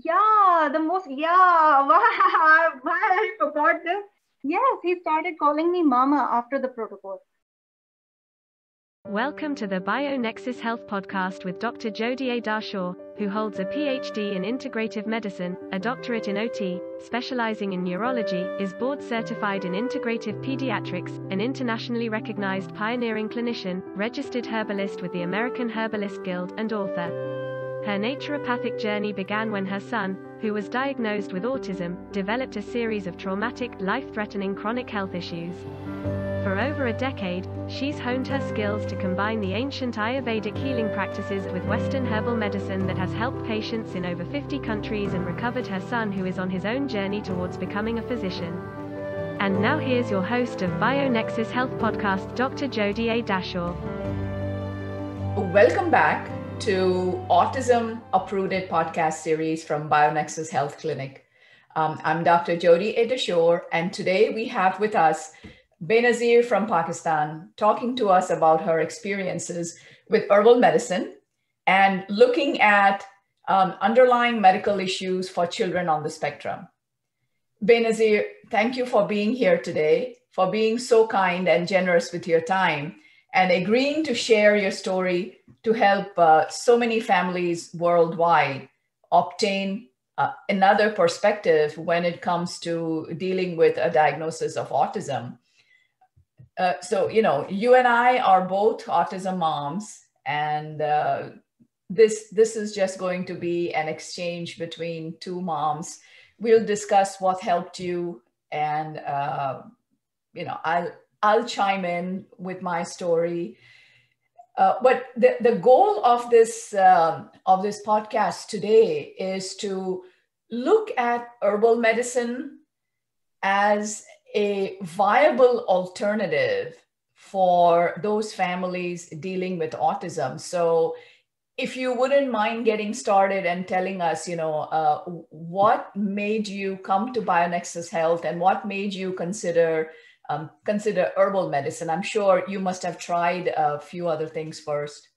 Yeah, the most, yeah, why I forgot this? Yes, he started calling me Mama after the protocol. Welcome to the BioNexus Health Podcast with Dr. Jodi A. Darshaw, who holds a PhD in Integrative Medicine, a doctorate in OT, specializing in neurology, is board certified in Integrative Pediatrics, an internationally recognized pioneering clinician, registered herbalist with the American Herbalist Guild, and author. Her naturopathic journey began when her son, who was diagnosed with autism, developed a series of traumatic, life-threatening chronic health issues. For over a decade, she's honed her skills to combine the ancient Ayurvedic healing practices with Western herbal medicine that has helped patients in over 50 countries and recovered her son, who is on his own journey towards becoming a physician. And now here's your host of BioNexus Health Podcast, Dr. Jodi A. Darshaw. Welcome back to Autism Uprooted podcast series from BioNexus Health Clinic. I'm Dr. Jodi A. Darshaw, and today we have with us Benazir from Pakistan talking to us about her experiences with herbal medicine and looking at underlying medical issues for children on the spectrum. Benazir, thank you for being here today, for being so kind and generous with your time and agreeing to share your story to help so many families worldwide obtain another perspective when it comes to dealing with a diagnosis of autism. So, you and I are both autism moms, and this is just going to be an exchange between two moms. We'll discuss what helped you, and I'll chime in with my story. But the goal of this podcast today is to look at herbal medicine as a viable alternative for those families dealing with autism. So if you wouldn't mind getting started and telling us, what made you come to BioNexus Health and what made you consider herbal medicine. I'm sure you must have tried a few other things first.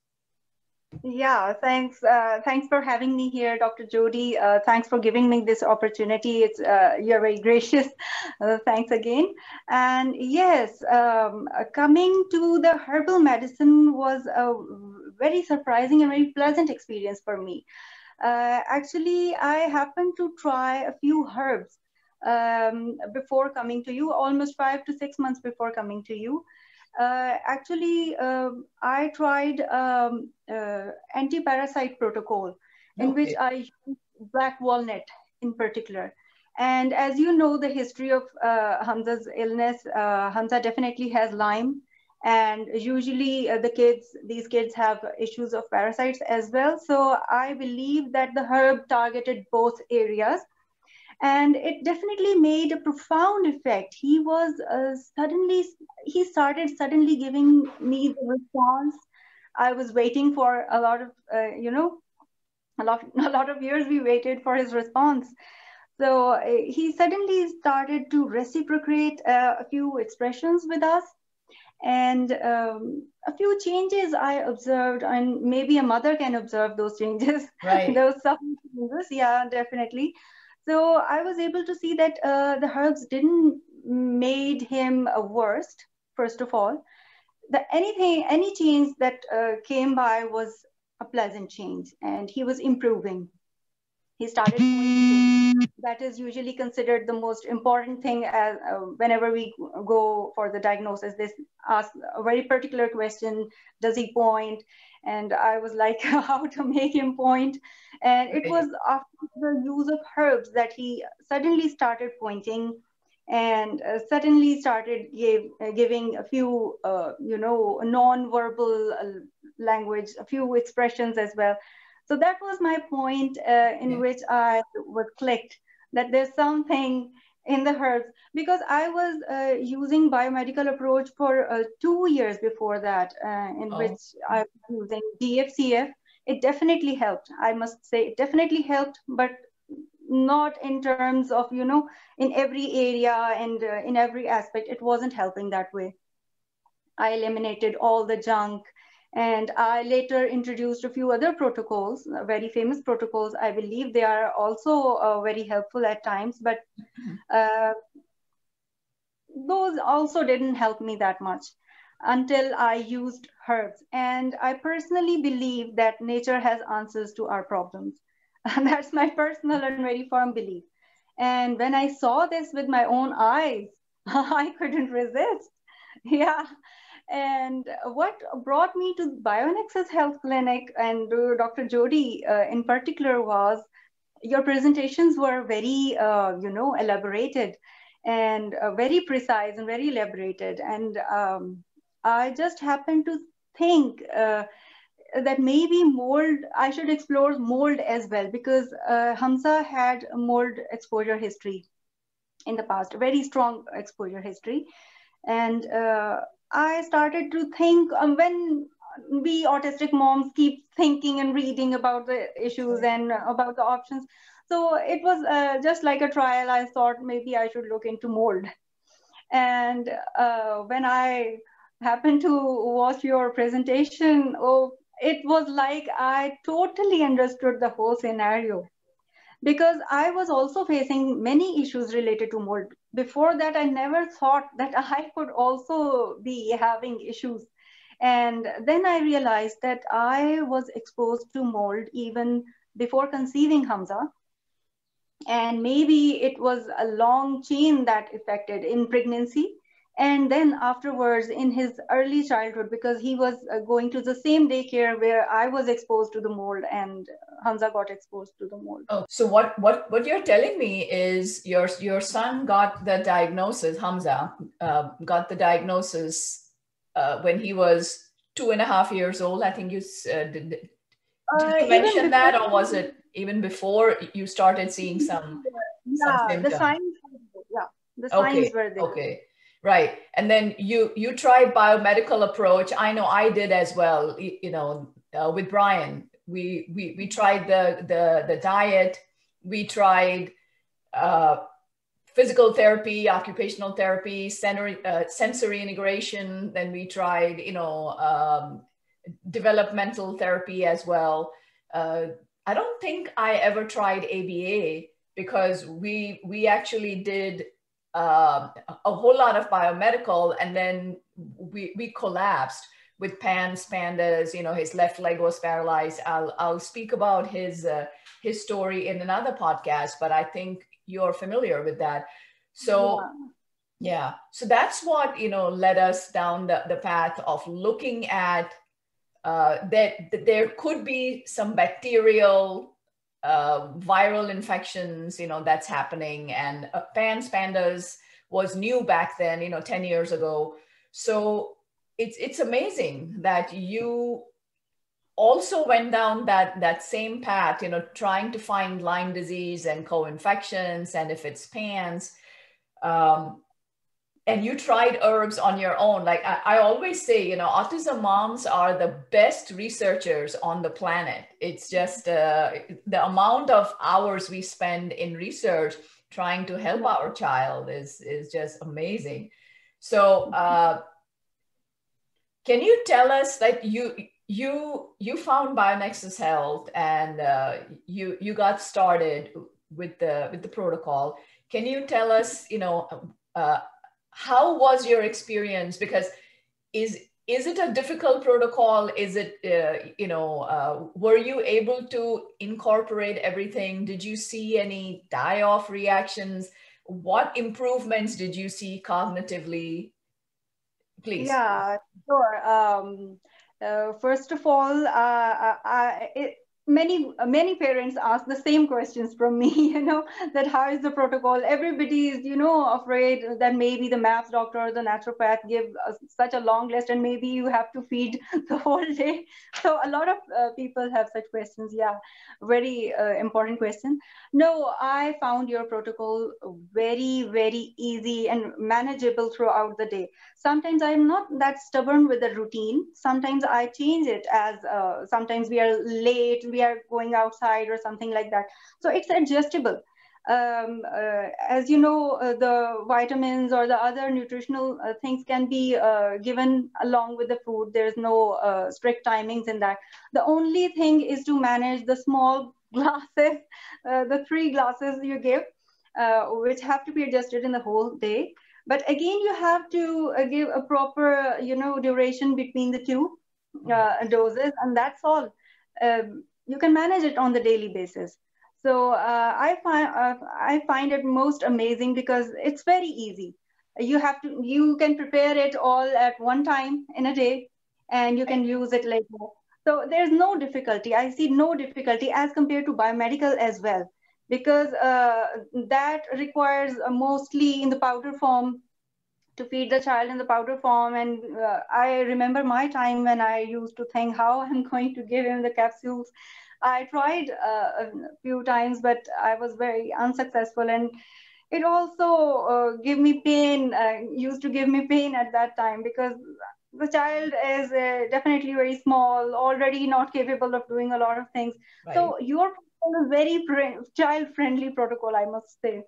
Yeah, thanks. Thanks for having me here, Dr. Jodi. Thanks for giving me this opportunity. You're very gracious. Thanks again. And yes, coming to the herbal medicine was a very surprising and very pleasant experience for me. Actually, I happened to try a few herbs before coming to you, almost 5 to 6 months before coming to you. I tried anti-parasite protocol in which I used black walnut in particular. And as you know, the history of Hamza's illness, Hamza definitely has Lyme. And usually these kids have issues of parasites as well. So I believe that the herb targeted both areas. And it definitely made a profound effect. He started suddenly giving me the response. I was waiting for a lot of, a lot of years we waited for his response. So he suddenly started to reciprocate a few expressions with us. And a few changes I observed, and maybe a mother can observe those changes. Right. Those subtle changes, yeah, definitely. So I was able to see that the herbs didn't made him worse, first of all. Any change that came by was a pleasant change, and he was improving. He started pointing. That is usually considered the most important thing as whenever we go for the diagnosis. They ask a very particular question: does he point? And I was like, how to make him point? And it was after the use of herbs that he suddenly started pointing, and suddenly started giving a few, non-verbal language, a few expressions as well. So that was my point in which I was clicked that there's something in the herbs, because I was using biomedical approach for 2 years before that, in which I was using DFCF. It definitely helped. I must say it definitely helped, but not in terms of, in every area and in every aspect. It wasn't helping that way. I eliminated all the junk And I later introduced a few other protocols, very famous protocols. I believe they are also very helpful at times, but those also didn't help me that much until I used herbs. And I personally believe that nature has answers to our problems. And that's my personal and very firm belief. And when I saw this with my own eyes, I couldn't resist. Yeah. And what brought me to BioNexus Health Clinic and Dr. Jody in particular was your presentations were very, elaborated and very precise and very elaborated. And I just happened to think that maybe mold, I should explore mold as well, because Hamza had a mold exposure history in the past, a very strong exposure history. And I started to think when we autistic moms keep thinking and reading about the issues and about the options. So it was just like a trial. I thought maybe I should look into mold. And when I happened to watch your presentation, oh, it was like I totally understood the whole scenario, because I was also facing many issues related to mold. Before that, I never thought that I could also be having issues. And then I realized that I was exposed to mold even before conceiving Hamza. And maybe it was a long chain that affected in pregnancy. And then afterwards in his early childhood, because he was going to the same daycare where I was exposed to the mold, and Hamza got exposed to the mold. Oh, so what you're telling me is your son got the diagnosis, Hamza, got the diagnosis when he was 2.5 years old. I think you did you mention that, or was it even before you started seeing some symptoms? The signs were there. Okay. Right. And then you tried biomedical approach. I know I did as well. With Brian, we tried the diet. We tried physical therapy, occupational therapy, sensory integration. Then we tried, developmental therapy as well. I don't think I ever tried ABA, because we actually did a whole lot of biomedical, and then we collapsed with Pandas. His left leg was paralyzed. I'll speak about his story in another podcast, but I think you're familiar with that. So yeah. So that's what led us down the path of looking at that there could be some bacterial viral infections, that's happening. And Pandas was new back then, 10 years ago. So it's amazing that you also went down that same path, trying to find Lyme disease and co-infections, and if it's PANS. And you tried herbs on your own. Like I always say, autism moms are the best researchers on the planet. It's just the amount of hours we spend in research trying to help our child is just amazing. So can you tell us that you found BioNexus Health, and you got started with the protocol? Can you tell us, how was your experience? Because is it a difficult protocol? Is it, were you able to incorporate everything? Did you see any die-off reactions? What improvements did you see cognitively? Please. Yeah, sure. First of all, many parents ask the same questions from me, that how is the protocol? Everybody is, afraid that maybe the MAPS doctor or the naturopath give such a long list, and maybe you have to feed the whole day. So a lot of people have such questions. Yeah, very important question. No, I found your protocol very, very easy and manageable throughout the day. Sometimes I'm not that stubborn with the routine. Sometimes I change it as sometimes we are late, we are going outside or something like that. So it's adjustable. As you know, the vitamins or the other nutritional things can be given along with the food. There's no strict timings in that. The only thing is to manage the small glasses, the 3 glasses you give, which have to be adjusted in the whole day. But again, you have to give a proper, duration between the 2 doses, and that's all. You can manage it on the daily basis. So I find it most amazing because it's very easy. You can prepare it all at one time in a day, and you can use it later. So there's no difficulty. I see no difficulty as compared to biomedical as well, because that requires mostly in the powder form, to feed the child in the powder form. And I remember my time when I used to think how I'm going to give him the capsules. I tried a few times, but I was very unsuccessful. And it also used to give me pain at that time, because the child is definitely very small, already not capable of doing a lot of things. Right. So your protocol is very child-friendly protocol, I must say.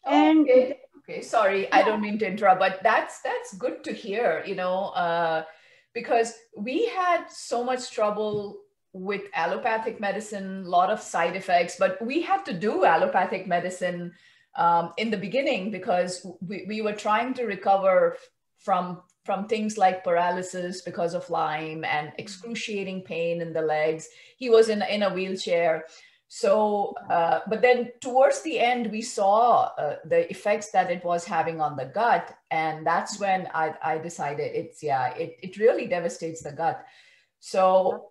And okay. Sorry, yeah. I don't mean to interrupt, but that's good to hear, because we had so much trouble with allopathic medicine, a lot of side effects, but we had to do allopathic medicine in the beginning because we were trying to recover from things like paralysis because of Lyme and excruciating pain in the legs. He was in a wheelchair. So, but then towards the end, we saw the effects that it was having on the gut. And that's when I decided it really devastates the gut. So,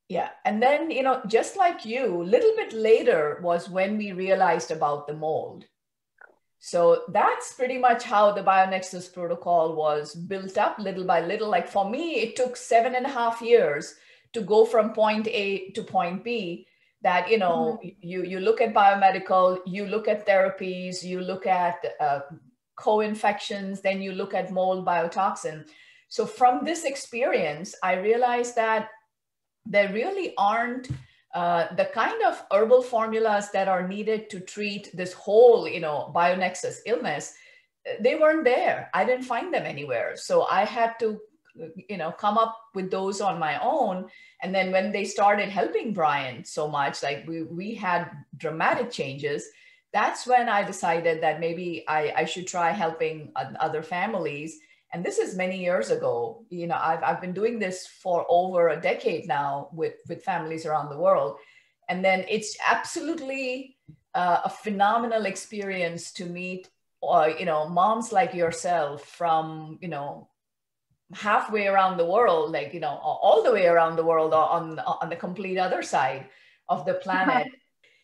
yeah. And then, just like you, a little bit later was when we realized about the mold. So that's pretty much how the BioNexus protocol was built up little by little. Like for me, it took 7.5 years to go from point A to point B. That, you look at biomedical, you look at therapies, you look at co-infections, then you look at mold biotoxin. So from this experience, I realized that there really aren't the kind of herbal formulas that are needed to treat this whole, BioNexus illness. They weren't there. I didn't find them anywhere. So I had to come up with those on my own. And then when they started helping Brian so much, like we had dramatic changes, that's when I decided that maybe I should try helping other families. And this is many years ago. I've been doing this for over a decade now with families around the world. And then it's absolutely a phenomenal experience to meet, moms like yourself from, halfway around the world, like, all the way around the world on the complete other side of the planet.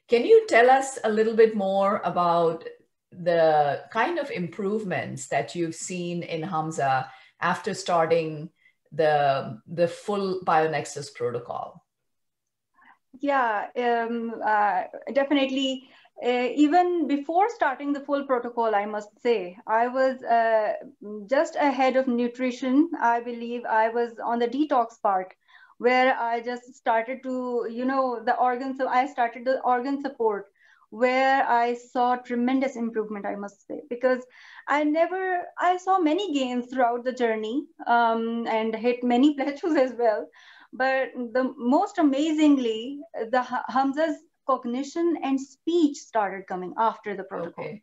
Can you tell us a little bit more about the kind of improvements that you've seen in Hamza after starting the full BioNexus protocol? Yeah, definitely. Even before starting the full protocol, I must say, I was just ahead of nutrition. I believe I was on the detox part, where I just started to, the organs. So I started the organ support, where I saw tremendous improvement, I must say, because I saw many gains throughout the journey and hit many plateaus as well. But the most amazingly, the Hamza's cognition and speech started coming after the protocol. Okay.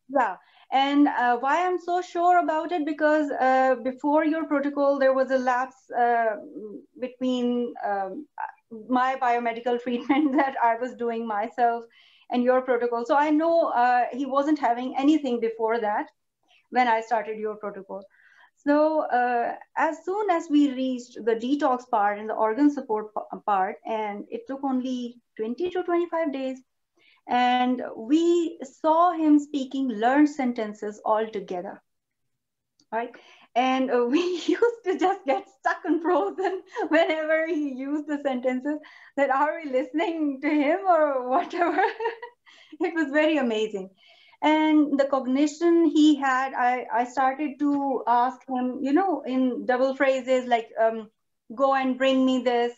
Yeah. And why I'm so sure about it, because before your protocol, there was a lapse between my biomedical treatment that I was doing myself and your protocol. So I know he wasn't having anything before that when I started your protocol. So as soon as we reached the detox part and the organ support part, and it took only 20 to 25 days, and we saw him speaking learned sentences all together, right? And we used to just get stuck and frozen whenever he used the sentences, that are we listening to him or whatever? It was very amazing. And the cognition he had, I started to ask him, in double phrases like, go and bring me this.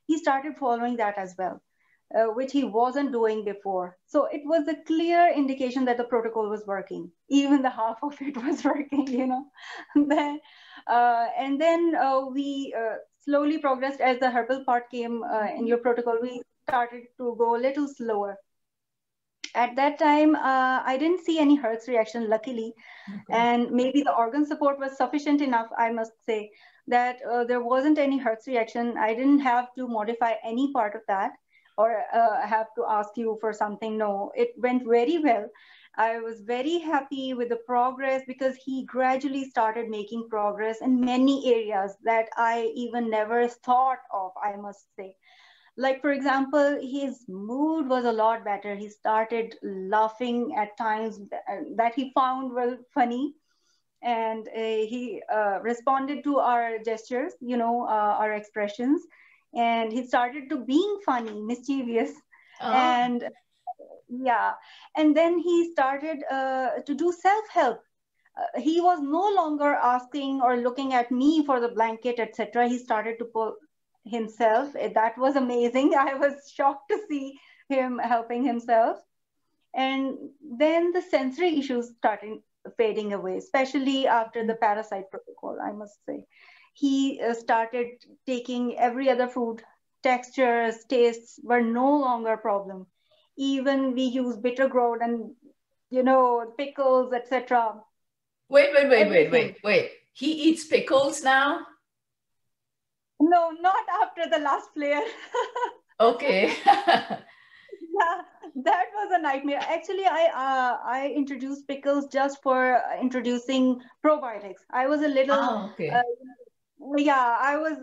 He started following that as well. which he wasn't doing before. So it was a clear indication that the protocol was working. Even the half of it was working, you know. then, and then we slowly progressed as the herbal part came in your protocol. We started to go a little slower. At that time, I didn't see any Hertz reaction, luckily. Okay. And maybe the organ support was sufficient enough, I must say, that there wasn't any Hertz reaction. I didn't have to modify any part of that or have to ask you for something. No, it went very well. I was very happy with the progress because he gradually started making progress in many areas that I even never thought of, I must say. Like, for example, his mood was a lot better. He started laughing at times that he found well funny. And he responded to our gestures, you know, our expressions. And he started to being funny, mischievous. Oh. And yeah, and then he started to do self-help. He was no longer asking or looking at me for the blanket, etc. He started to pull himself. That was amazing. I was shocked to see him helping himself. And then the sensory issues started fading away, especially after the parasite protocol, I must say. He started taking every other food. Textures, tastes were no longer a problem. Even we use bitter gourd and, you know, pickles, etc. Wait. He eats pickles now? No, not after the last flare. Okay. Yeah, that was a nightmare. Actually, I introduced pickles just for introducing probiotics. I was a little, okay. Yeah, I was,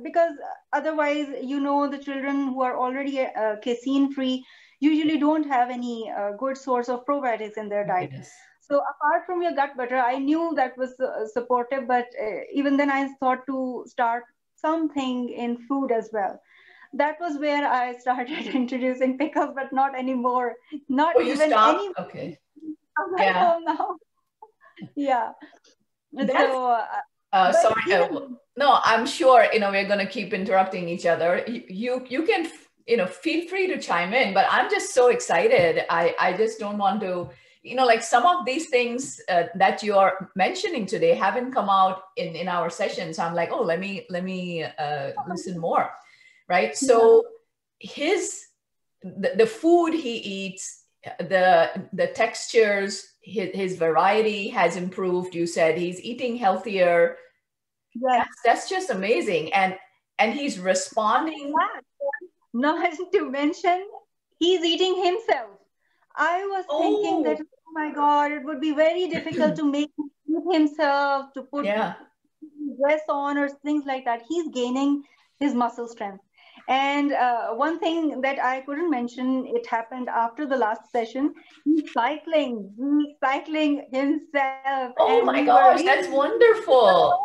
because otherwise, you know, the children who are already casein free usually don't have any good source of probiotics in their diet. Yes. So apart from your gut butter, I knew that was supportive, but even then I thought to start something in food as well. That was where I started introducing pickles, but not anymore. Not even any. Okay. Yeah. Now. Yeah. So, sorry. No, I'm sure, you know, we're going to keep interrupting each other. You can, you know, feel free to chime in, but I'm just so excited. I just don't want to, you know, like some of these things that you're mentioning today haven't come out in our session. So I'm like, oh, let me listen more. Right. So the food he eats, the textures, his variety has improved. You said he's eating healthier. Yes. That's just amazing. And he's responding. Not to mention, he's eating himself. I was thinking that, oh my God, it would be very difficult to make him eat himself, to put dress on or things like that. He's gaining his muscle strength. And one thing that I couldn't mention, it happened after the last session. He's cycling himself. Oh my gosh, that's wonderful.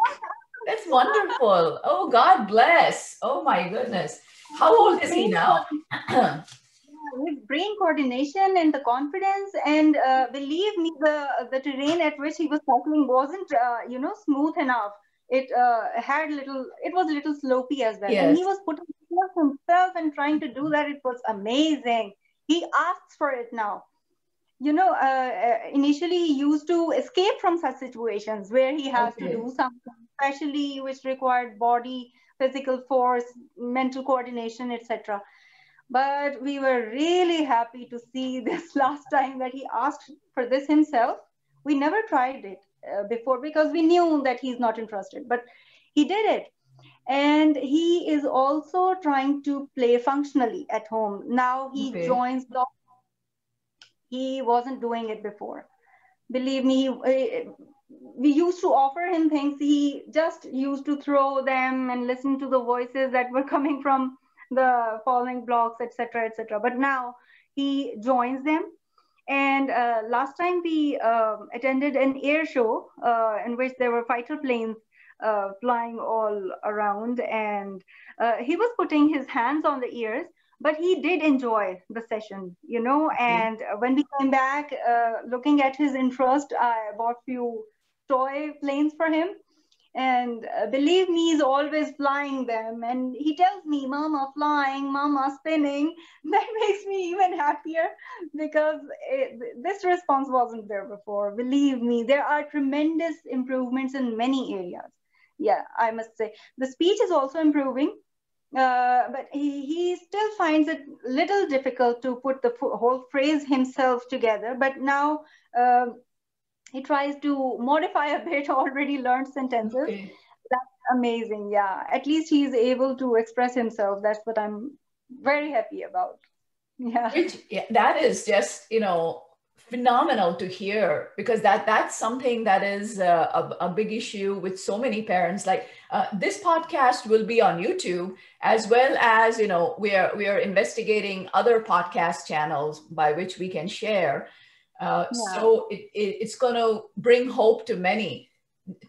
That's wonderful. Oh, God bless. Oh my goodness. How old is he now? His brain coordination and the confidence, and believe me, the terrain at which he was cycling wasn't, you know, smooth enough. It was a little slopey as well. Yes. And he was putting himself and trying to do that. It was amazing. He asks for it now. You know, initially he used to escape from such situations where he has to do something, especially which required body, physical force, mental coordination, etc. But we were really happy to see this last time that he asked for this himself. We never tried it before because we knew that he's not interested, but he did it. And he is also trying to play functionally at home. Now he joins blocks. He wasn't doing it before. Believe me, we used to offer him things. He just used to throw them and listen to the voices that were coming from the falling blocks, etc., etc. But now he joins them. And last time we attended an air show in which there were fighter planes flying all around, and he was putting his hands on the ears, but he did enjoy the session, you know. And when we came back, looking at his interest, I bought few toy planes for him, And believe me, he's always flying them. And he tells me, Mama flying, Mama spinning. That makes me even happier because this response wasn't there before. Believe me, there are tremendous improvements in many areas. Yeah, I must say. The speech is also improving. But he still finds it little difficult to put the whole phrase himself together. But now he tries to modify a bit already learned sentences. Okay. That's amazing. Yeah, at least he's able to express himself. That's what I'm very happy about. Yeah. Which, yeah, that is just, phenomenal to hear, because that's something that is a big issue with so many parents. Like this podcast will be on YouTube, as well as, we are investigating other podcast channels by which we can share. Yeah. So it's going to bring hope to many.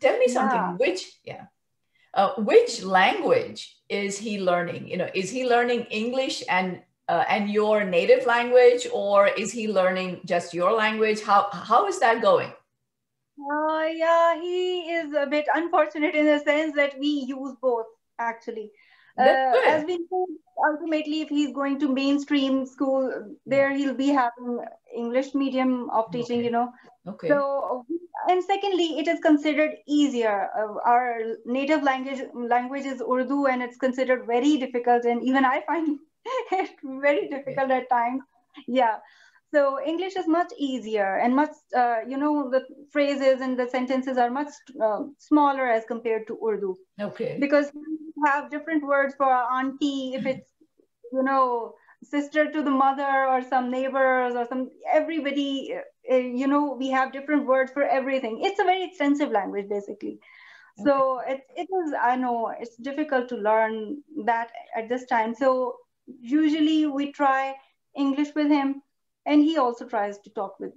Tell me something, Yeah. which language is he learning? Is he learning English and your native language, or is he learning just your language? How is that going? Yeah, he is a bit unfortunate in the sense that we use both actually. That's As good. we know, ultimately, if he's going to mainstream school, Yeah. there he'll be having English medium of teaching, Okay. Okay. So, and secondly, it is considered easier. Our native language is Urdu, and it's considered very difficult, and even I find it very Okay. difficult at times. Yeah. So English is much easier and much, the phrases and the sentences are much smaller as compared to Urdu, Okay. because we have different words for auntie if it's, sister to the mother or some neighbors or some everybody. We have different words for everything. It's a very extensive language, basically. Okay. So it is, I know it's difficult to learn that at this time. So usually we try English with him, and he also tries to talk with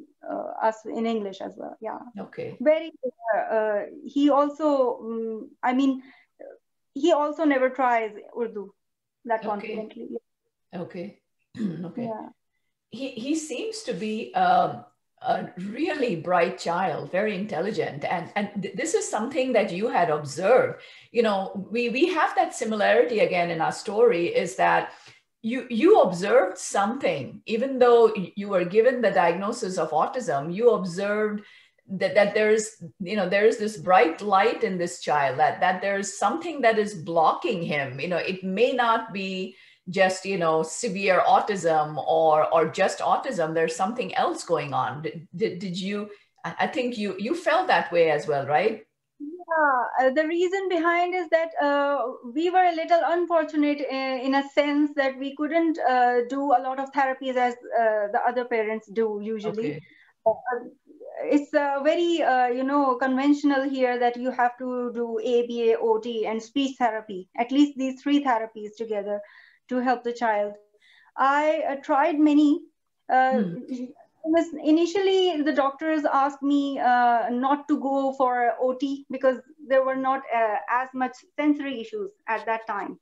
us in English as well. Yeah, Okay. very. He also, he also never tries Urdu that Okay. confidently. Okay. Okay. Yeah. He seems to be a really bright child, very intelligent, and this is something that you had observed. We have that similarity again in our story, is that you observed something, even though you were given the diagnosis of autism. You observed that there's this bright light in this child, that there's something that is blocking him. It may not be just severe autism or just autism. There's something else going on. Did you, I think you felt that way as well, right? Yeah, the reason behind is that we were a little unfortunate in a sense that we couldn't do a lot of therapies as the other parents do usually. Okay. Uh, it's very, conventional here that you have to do ABA, OT, and speech therapy, at least these three therapies together to help the child. I tried many. Uh, Hmm. Initially, the doctors asked me not to go for OT because there were not as much sensory issues at that time.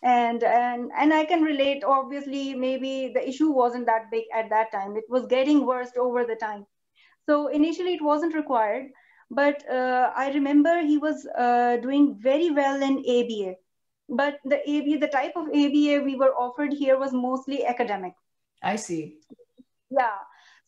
And I can relate. Obviously, maybe the issue wasn't that big at that time. It was getting worse over the time. So initially, it wasn't required. But I remember he was doing very well in ABA. But the type of ABA we were offered here was mostly academic. I see. Yeah.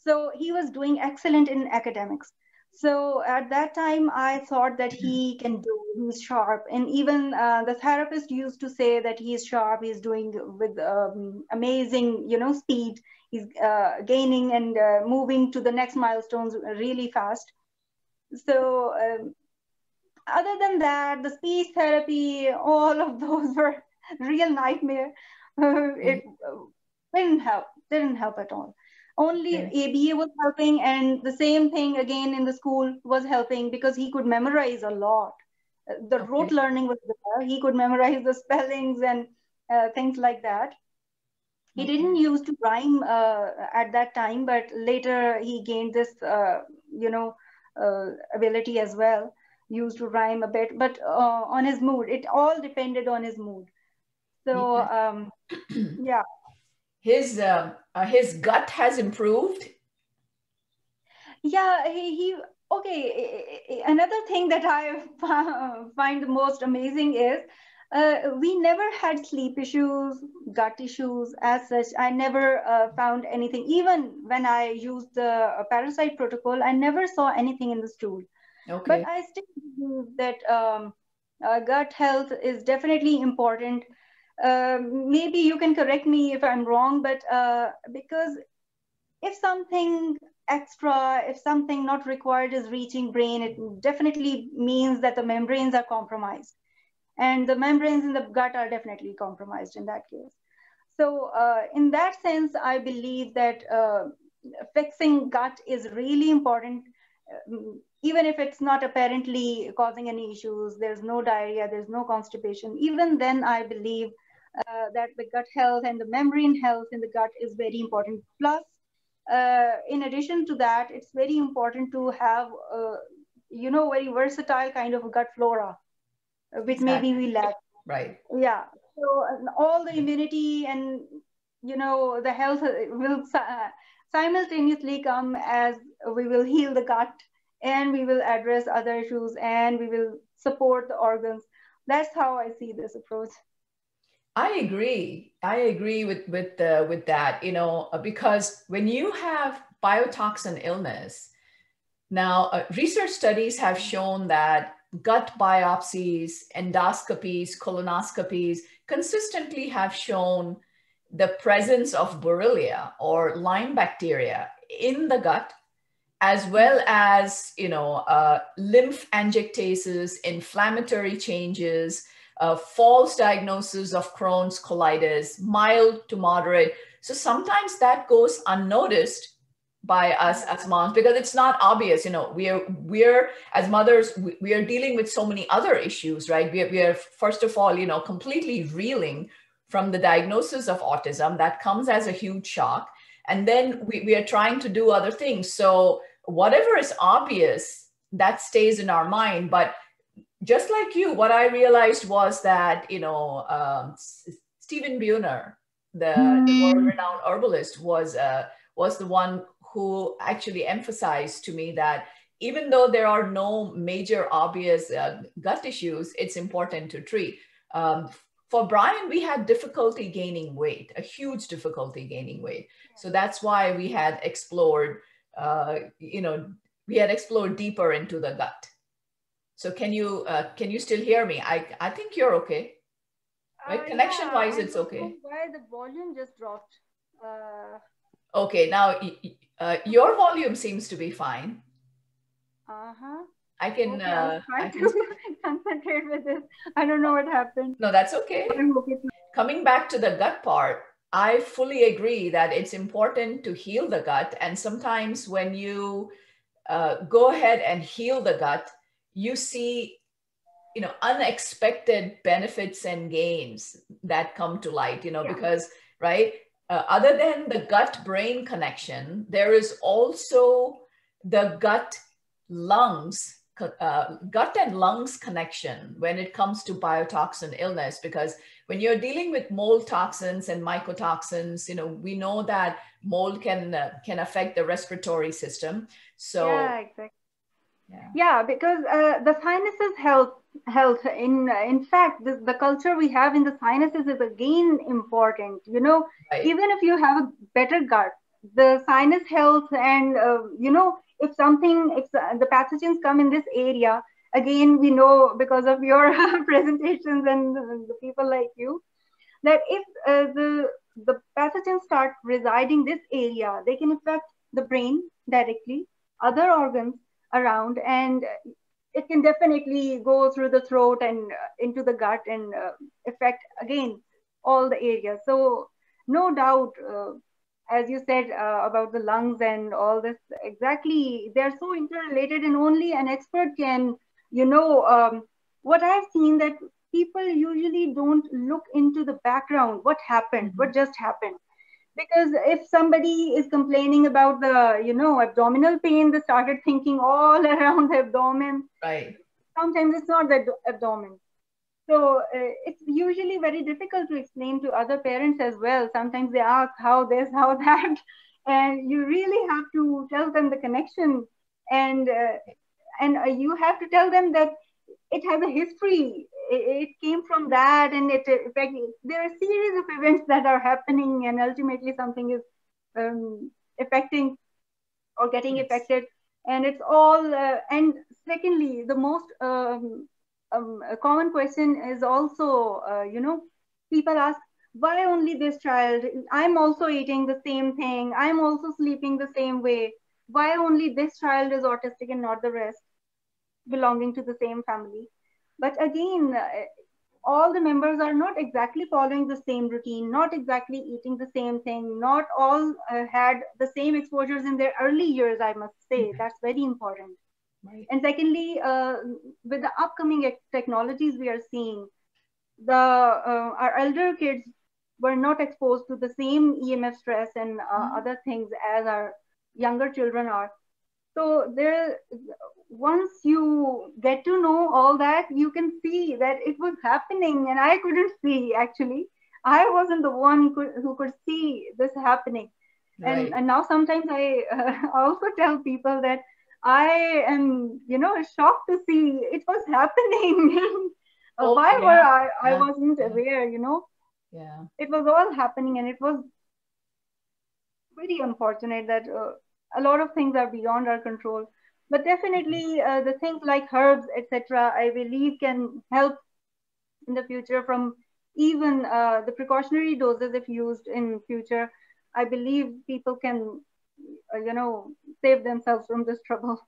So he was doing excellent in academics. So at that time, I thought that he can do, he's sharp. And even the therapist used to say that he's sharp, he's doing with amazing, speed. He's gaining and moving to the next milestones really fast. So other than that, the speech therapy, all of those were real nightmare. It Okay. didn't help at all. Only Okay. ABA was helping, and the same thing again in the school was helping because he could memorize a lot. The rote Okay. learning was there. He could memorize the spellings and things like that. He didn't Okay. used to rhyme at that time, but later he gained this, ability as well. Used to rhyme a bit, but on his mood, it all depended on his mood. So Yeah. yeah, His gut has improved. yeah. He Okay, another thing that I find the most amazing is we never had sleep issues, gut issues as such. I never found anything. Even when I used the parasite protocol, I never saw anything in the stool. But Okay. I still believe that gut health is definitely important. Maybe you can correct me if I'm wrong, but because if something extra, if something not required is reaching brain, it definitely means that the membranes are compromised. And the membranes in the gut are definitely compromised in that case. So in that sense, I believe that fixing gut is really important. Even if it's not apparently causing any issues, there's no diarrhea, there's no constipation, even then I believe that the gut health and the membrane health in the gut is very important. Plus, in addition to that, it's very important to have, very versatile kind of gut flora, which maybe Exactly. we lack. Right. Yeah. So all the immunity and, the health will simultaneously come as we will heal the gut and we will address other issues and we will support the organs. That's how I see this approach. I agree. I agree with that, because when you have biotoxin illness, now research studies have shown that gut biopsies, endoscopies, colonoscopies consistently have shown the presence of Borrelia or Lyme bacteria in the gut, as well as lymph angiectasis, inflammatory changes, false diagnosis of Crohn's colitis, mild to moderate. So sometimes that goes unnoticed by us as moms because it's not obvious. We're as mothers, we are dealing with so many other issues, right? We are first of all, completely reeling from the diagnosis of autism that comes as a huge shock. And then we are trying to do other things. So whatever is obvious, that stays in our mind. But just like you, what I realized was that, Stephen Buhner, the world-renowned herbalist, was the one who actually emphasized to me that even though there are no major obvious gut issues, it's important to treat. For Brian, we had difficulty gaining weight, a huge difficulty gaining weight. So that's why we had explored, we had explored deeper into the gut. So can you still hear me? I think you're okay. Right? Connection Yeah, wise, I it's don't know okay. why the volume just dropped. Okay, now your volume seems to be fine. Uh-huh. I can Okay, I'll try to concentrate with this. I don't know what happened. No, that's okay. Coming back to the gut part, I fully agree that it's important to heal the gut. And sometimes when you go ahead and heal the gut, you see, unexpected benefits and gains that come to light, because, right, other than the gut-brain connection, there is also the gut and lungs connection when it comes to biotoxin illness, because when you're dealing with mold toxins and mycotoxins, we know that mold can affect the respiratory system. So yeah, exactly. Yeah, because the sinuses health in fact the culture we have in the sinuses is again important. right. Even if you have a better gut, the sinus health and if the pathogens come in this area, again we know because of your presentations and the people like you that if the pathogens start residing this area, they can affect the brain directly, other organs around, and it can definitely go through the throat and into the gut and affect again all the areas. So no doubt, as you said about the lungs and all this, exactly, they're so interrelated, and only an expert can, what I've seen that people usually don't look into the background, what happened, what just happened. Because if somebody is complaining about the abdominal pain, they started thinking all around the abdomen. Right. Sometimes it's not the abdomen. So it's usually very difficult to explain to other parents as well. Sometimes they ask how this, how that, and you really have to tell them the connection And you have to tell them that it has a history. It came from that, and in fact, there are a series of events that are happening, and ultimately something is affecting or getting Yes. affected, and it's all. And secondly, the most a common question is also, people ask, why only this child? I'm also eating the same thing. I'm also sleeping the same way. Why only this child is autistic and not the rest, belonging to the same family? But again, all the members are not exactly following the same routine, not exactly eating the same thing, not all had the same exposures in their early years, I must say. That's very important. Right. And secondly, with the upcoming technologies we are seeing, our elder kids were not exposed to the same EMF stress and other things as our younger children are. So there, once you get to know all that, you can see that it was happening, and I couldn't see actually. I wasn't the one who could see this happening, Right. and now sometimes I also tell people that I am, shocked to see it was happening. Oh, Why were yeah. I Yeah. wasn't Yeah. aware? Yeah. It was all happening, and it was very unfortunate that a lot of things are beyond our control. But definitely, the things like herbs, etc., I believe can help in the future. From even the precautionary doses, if used in future, I believe people can, save themselves from this trouble.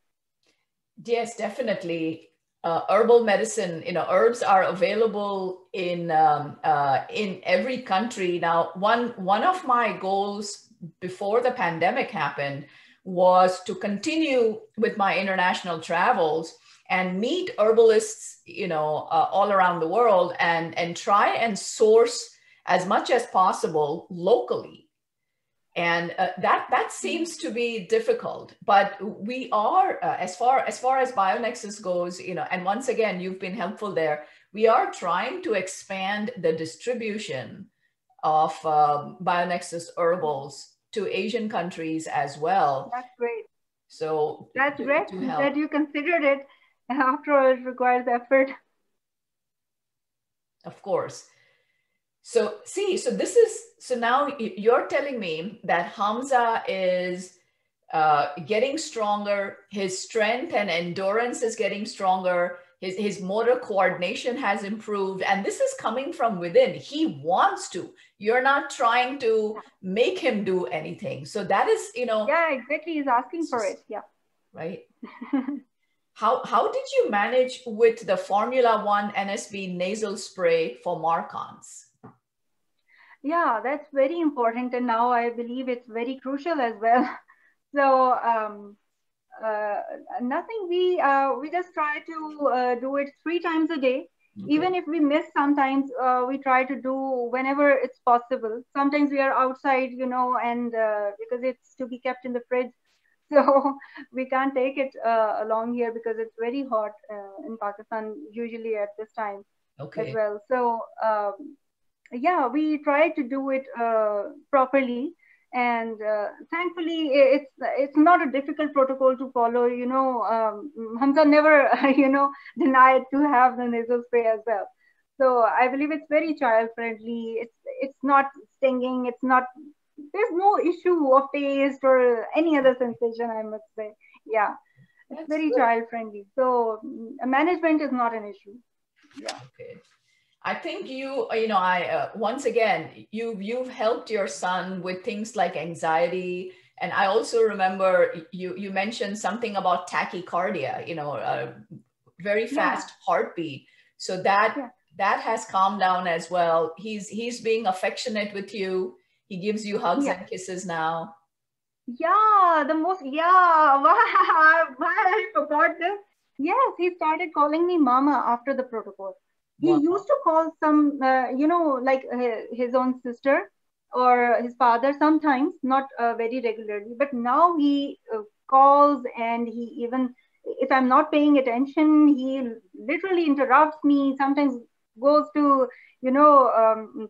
Yes, definitely. Herbal medicine, herbs are available in every country now. One of my goals before the pandemic happened was to continue with my international travels and meet herbalists, all around the world, and try and source as much as possible locally. And that seems to be difficult, but we are, as far as BioNexus goes, and once again, you've been helpful there. We are trying to expand the distribution of BioNexus herbals to Asian countries as well. That's great. So That's great to that help, you considered it. After all, it requires effort. of course. So see, so now you're telling me that Hamza is getting stronger. His strength and endurance is getting stronger. His motor coordination has improved. And this is coming from within. He wants to. You're not trying to make him do anything. So that is, Yeah, exactly. He's asking for it. Yeah. right. How did you manage with the Formula One NSB nasal spray for Marcons? Yeah, that's very important. And now I believe it's very crucial as well. So, uh, nothing, we just try to do it 3 times a day. Okay. Even if we miss sometimes, we try to do whenever it's possible. Sometimes we are outside, and because it's to be kept in the fridge. So we can't take it along here because it's very hot in Pakistan, usually at this time as Okay. well. So yeah, we try to do it properly, and thankfully it's not a difficult protocol to follow. Hamza never denied to have the nasal spray as well. So I believe it's very child friendly. It's not stinging. It's not. There's no issue of taste or any other sensation, I must say. Yeah, it's That's very good. child friendly. So management is not an issue. Yeah. Okay. I think I once again, you've helped your son with things like anxiety, and I also remember you mentioned something about tachycardia, very fast heartbeat. So that has calmed down as well. He's being affectionate with you. He gives you hugs Yeah. and kisses now. Yeah, why I forgot this. Yes, he started calling me mama after the protocol. He Wow. used to call some, like his own sister or his father sometimes, not very regularly. But now he calls, and he even, if I'm not paying attention, he literally interrupts me. Sometimes goes to,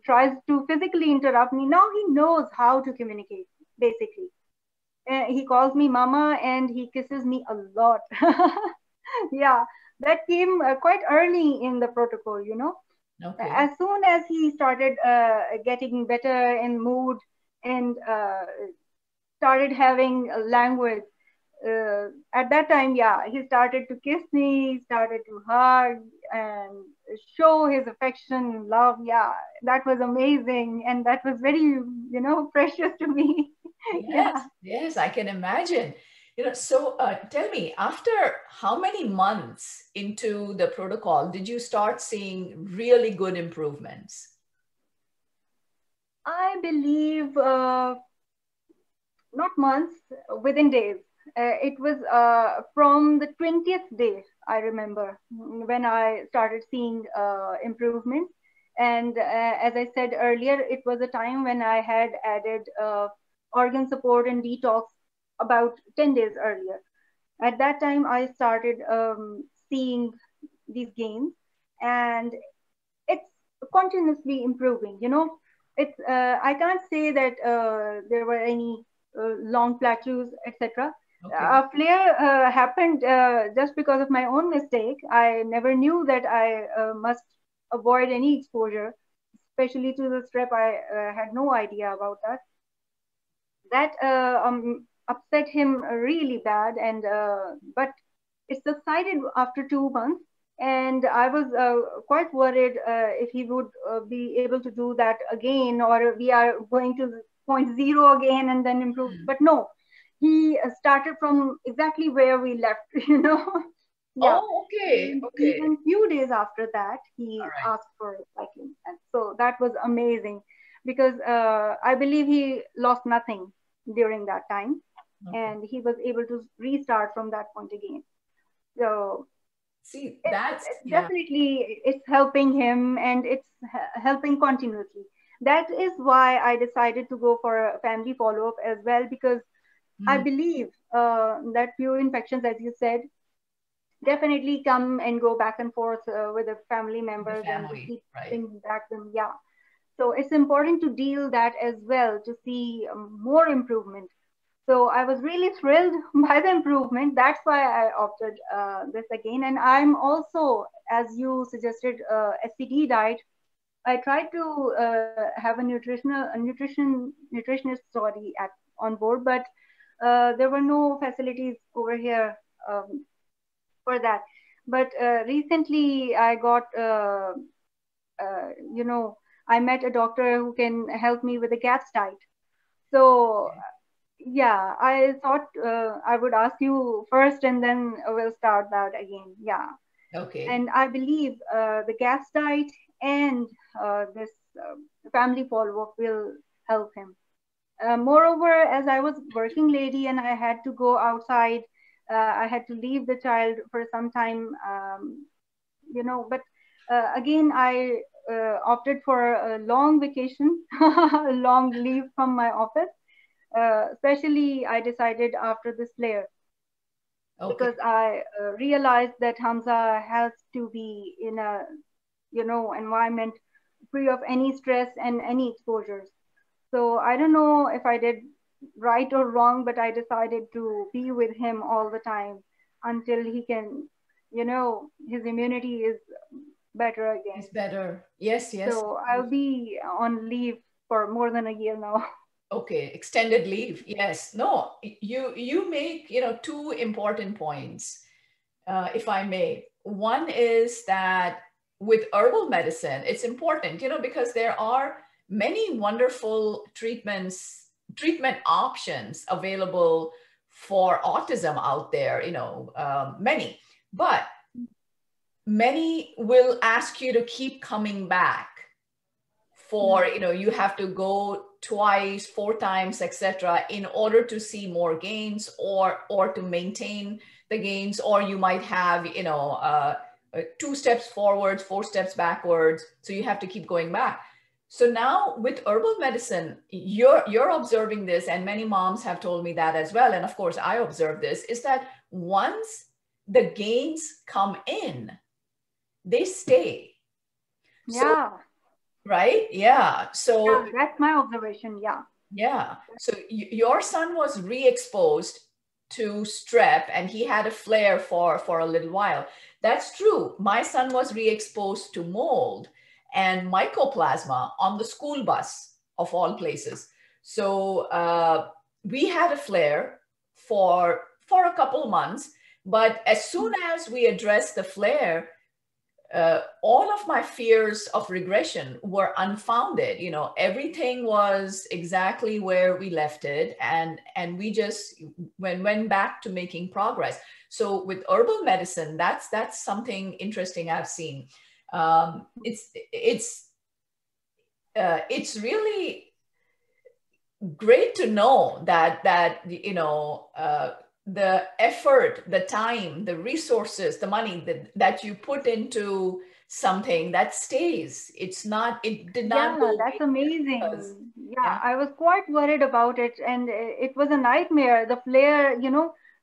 tries to physically interrupt me. Now he knows how to communicate, basically. He calls me mama and he kisses me a lot. Yeah, that came quite early in the protocol, you know. Okay. As soon as he started getting better in mood and started having a language, at that time, yeah, he started to kiss me, started to hug and show his affection, love. Yeah, that was amazing. And that was very, you know, precious to me. Yes, Yeah. yes, I can imagine. So tell me, after how many months into the protocol did you start seeing really good improvements? I believe not months, within days. It was from the 20th day, I remember, when I started seeing improvements. And as I said earlier, it was a time when I had added organ support and detox about 10 days earlier. At that time, I started seeing these gains, and it's continuously improving. You know, it's I can't say that there were any long plateaus, etc. Okay. A flare happened just because of my own mistake. I never knew that I must avoid any exposure, especially to the strep. I had no idea about that. That upset him really bad, and but it subsided after 2 months, and I was quite worried if he would be able to do that again, or we are going to point zero again and then improve. Hmm. But no, he started from exactly where we left, you know. Yeah. Oh, okay, And okay. even few days after that, All he right. asked for cycling, and so that was amazing because I believe he lost nothing during that time, Okay. and he was able to restart from that point again. So See, it's that's, yeah. definitely it's helping him, and it's helping continuously. That is why I decided to go for a family follow-up as well, because I Mhm. believe that few infections, as you said, definitely come and go back and forth with the family The members, and they family, keep right? bringing back them. Yeah, so it's important to deal that as well to see more improvement. So I was really thrilled by the improvement. That's why I opted this again. And I'm also, as you suggested, SCD diet. I tried to have a nutritionist, sorry, on board, but there were no facilities over here for that. But recently, I got, you know, I met a doctor who can help me with the GAPS diet. So yeah, I thought I would ask you first, and then we'll start that again. Yeah, Okay. and I believe the GAPS diet and this family follow-up will help him. Moreover, as I was working lady and I had to go outside, I had to leave the child for some time, you know. But again, I opted for a long vacation, a long leave from my office. Especially, I decided after this flare, Okay. because I realized that Hamza has to be in a, you know, environment free of any stress and any exposures. So I don't know if I did right or wrong, but I decided to be with him all the time until he can, you know, his immunity is better again. It's better. Yes, yes. So I'll be on leave for more than a year now. Okay, extended leave. Yes. No, you make, two important points, if I may. One is that with herbal medicine, it's important, because there are many wonderful treatment options available for autism out there, many. But many will ask you to keep coming back for, Hmm. you have to go twice, four times, etc., in order to see more gains, or to maintain the gains. Or you might have, 2 steps forwards, 4 steps backwards, so you have to keep going back. So now with herbal medicine, you're observing this, and many moms have told me that as well, and of course I observe this, is that once the gains come in, they stay. So, Yeah, right? Yeah. So yeah, that's my observation. Yeah. Yeah. So your son was re-exposed to strep and he had a flare for a little while. That's true. My son was re-exposed to mold and mycoplasma on the school bus of all places. So we had a flare for a couple months, but as soon as we addressed the flare, all of my fears of regression were unfounded. You know, everything was exactly where we left it, and we just went back to making progress. So with herbal medicine, that's something interesting I've seen. It's really great to know that you know, the effort, the time, the resources, the money that you put into something that stays. It did not Yeah, go that's because, amazing. Yeah, yeah. I was quite worried about it, and it was a nightmare. The flare,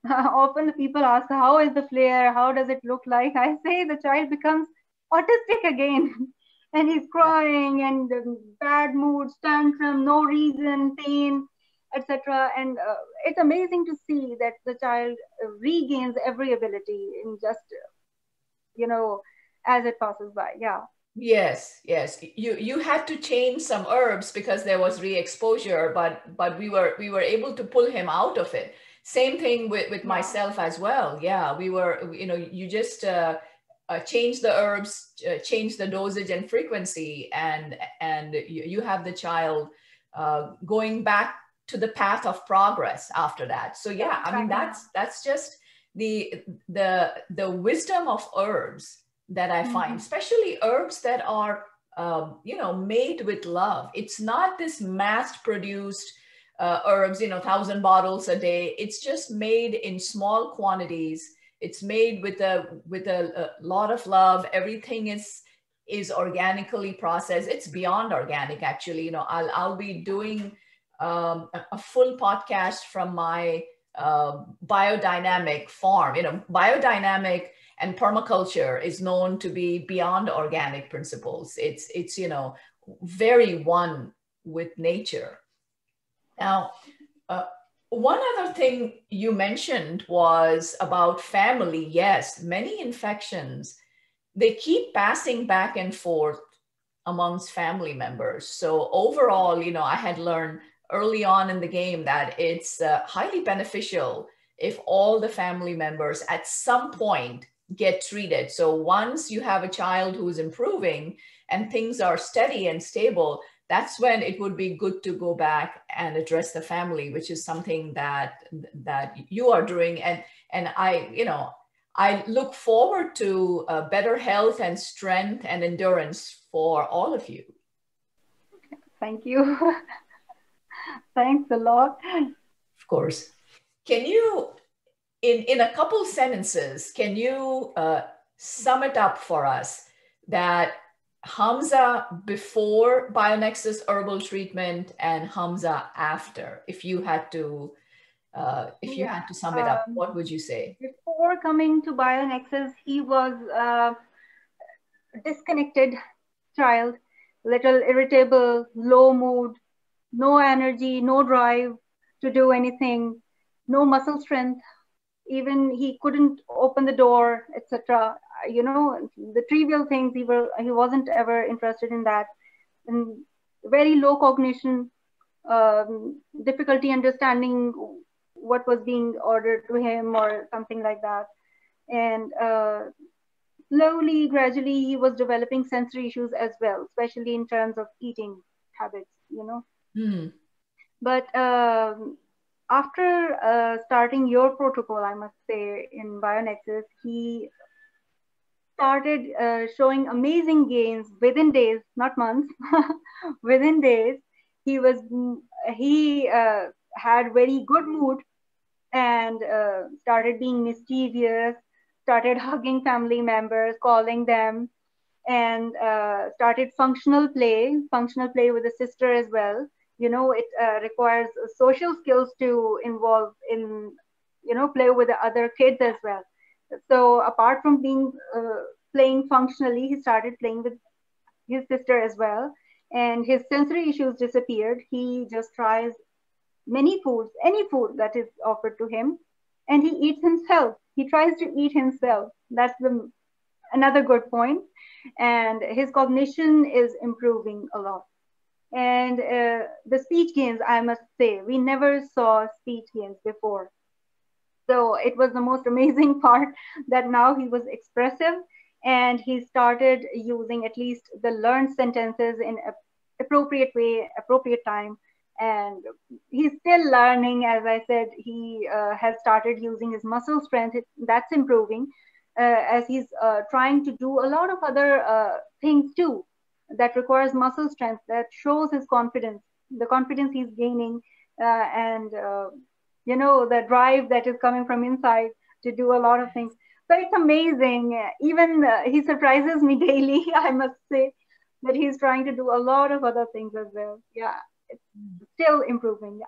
often people ask, how is the flare? How does it look like? I say the child becomes autistic again, and he's Yeah. crying and bad moods, tantrum, no reason, pain, etc. And it's amazing to see that the child regains every ability in just, you know, as it passes by. Yeah. Yes, yes. You had to change some herbs because there was re-exposure, but we were able to pull him out of it. Same thing with Yeah. myself as well. Yeah, we were, you know, you just change the herbs, change the dosage and frequency, and you have the child going back to the path of progress after that. So yeah, I mean, Exactly. that's just the wisdom of herbs that I find, Mhm. especially herbs that are, you know, made with love. It's not this mass-produced herbs, you know, 1,000 bottles a day. It's just made in small quantities. It's made with a lot of love. Everything is organically processed. It's beyond organic, actually. You know, I'll be doing a full podcast from my biodynamic farm. You know, biodynamic and permaculture is known to be beyond organic principles. It's you know, very one with nature. Now, uh, one other thing you mentioned was about family. Yes, many infections, they keep passing back and forth amongst family members. So overall, you know, I had learned early on in the game that it's highly beneficial if all the family members at some point get treated. So once you have a child who's improving and things are steady and stable, that's when it would be good to go back and address the family, which is something that you are doing. And I, you know, I look forward to better health and strength and endurance for all of you. Thank you. Thanks a lot. Of course. Can you, in a couple sentences, can you sum it up for us that Hamza before BioNexus herbal treatment and Hamza after, if you Yeah. had to sum it up, Um, what would you say? Before coming to BioNexus, he was a disconnected child, little irritable, low mood, no energy, no drive to do anything, no muscle strength. Even he couldn't open the door, etc. The trivial things he wasn't ever interested in that. And very low cognition, difficulty understanding what was being ordered to him or something like that. And slowly, gradually, he was developing sensory issues as well, especially in terms of eating habits. Hmm. But after starting your protocol, I must say, in BioNexus, he started showing amazing gains within days, not months, within days. He was he had very good mood and started being mischievous, started hugging family members, calling them, and started functional play with the sister as well. It requires social skills to involve in, play with the other kids as well. So apart from being playing functionally, he started playing with his sister as well. and his sensory issues disappeared. He just tries many foods, any food that is offered to him, and he eats himself. He tries to eat himself. That's another good point. And his cognition is improving a lot. And the speech gains, I must say, we never saw speech gains before. So it was the most amazing part that now he was expressive, and he started using at least the learned sentences in appropriate way, appropriate time. And he's still learning. As I said, he has started using his muscle strength. That's improving as he's trying to do a lot of other things too that requires muscle strength, that shows his confidence, the confidence he's gaining, and the drive that is coming from inside to do a lot of things. So it's amazing. Even he surprises me daily, I must say, that he's trying to do a lot of other things as well. Yeah, it's still improving. Yeah.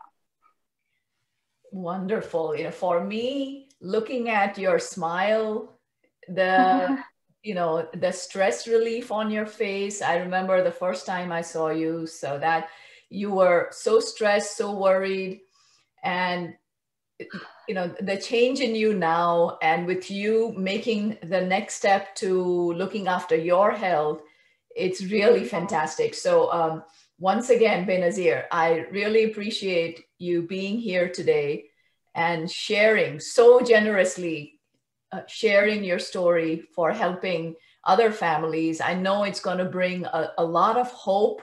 Wonderful. For me, looking at your smile, the the stress relief on your face. I remember the first time I saw you, so that you were so stressed, so worried, and the change in you now, and with you making the next step to looking after your health, it's really fantastic. So once again, Benazir, I really appreciate you being here today and sharing so generously, sharing your story for helping other families. I know it's going to bring a lot of hope,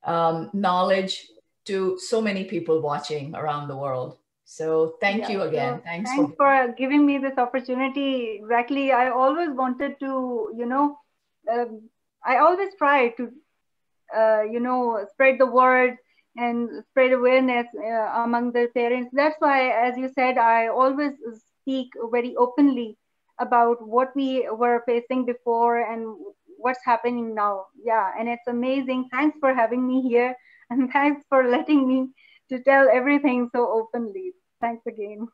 knowledge to so many people watching around the world. So thank you again. So thanks for giving me this opportunity. Exactly. I always wanted to, I always try to, spread the word and spread awareness among the parents. That's why, as you said, I always speak very openly about what we were facing before and what's happening now. Yeah, and it's amazing. Thanks for having me here, and thanks for letting me to tell everything so openly. Thanks again.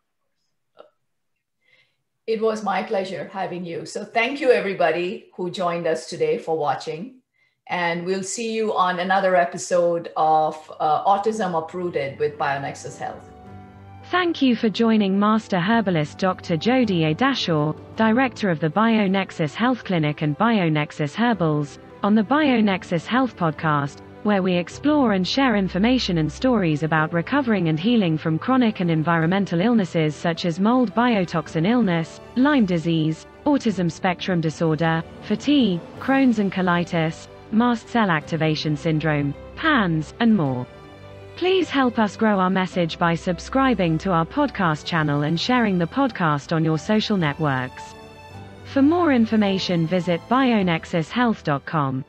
It was my pleasure having you. So thank you everybody who joined us today for watching. And we'll see you on another episode of Autism Uprooted with BioNexus Health. Thank you for joining Master Herbalist Dr. Jodi A. Dashore, Director of the BioNexus Health Clinic and BioNexus Herbals, on the BioNexus Health Podcast, where we explore and share information and stories about recovering and healing from chronic and environmental illnesses such as mold biotoxin illness, Lyme disease, autism spectrum disorder, fatigue, Crohn's and colitis, mast cell activation syndrome, PANS, and more. Please help us grow our message by subscribing to our podcast channel and sharing the podcast on your social networks. For more information, visit bionexushealth.com.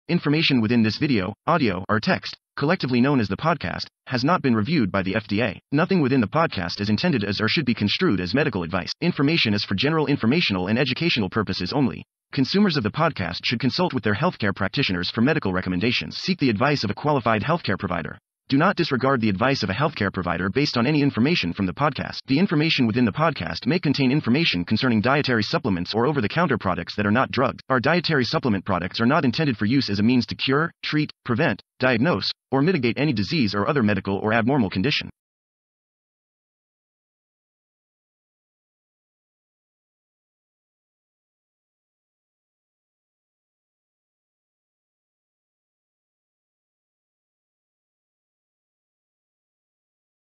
Information within this video, audio, or text, collectively known as the podcast, has not been reviewed by the FDA. Nothing within the podcast is intended as or should be construed as medical advice. Information is for general informational and educational purposes only. Consumers of the podcast should consult with their healthcare practitioners for medical recommendations. Seek the advice of a qualified healthcare provider. Do not disregard the advice of a healthcare provider based on any information from the podcast. The information within the podcast may contain information concerning dietary supplements or over-the-counter products that are not drugs. Our dietary supplement products are not intended for use as a means to cure, treat, prevent, diagnose, or mitigate any disease or other medical or abnormal condition.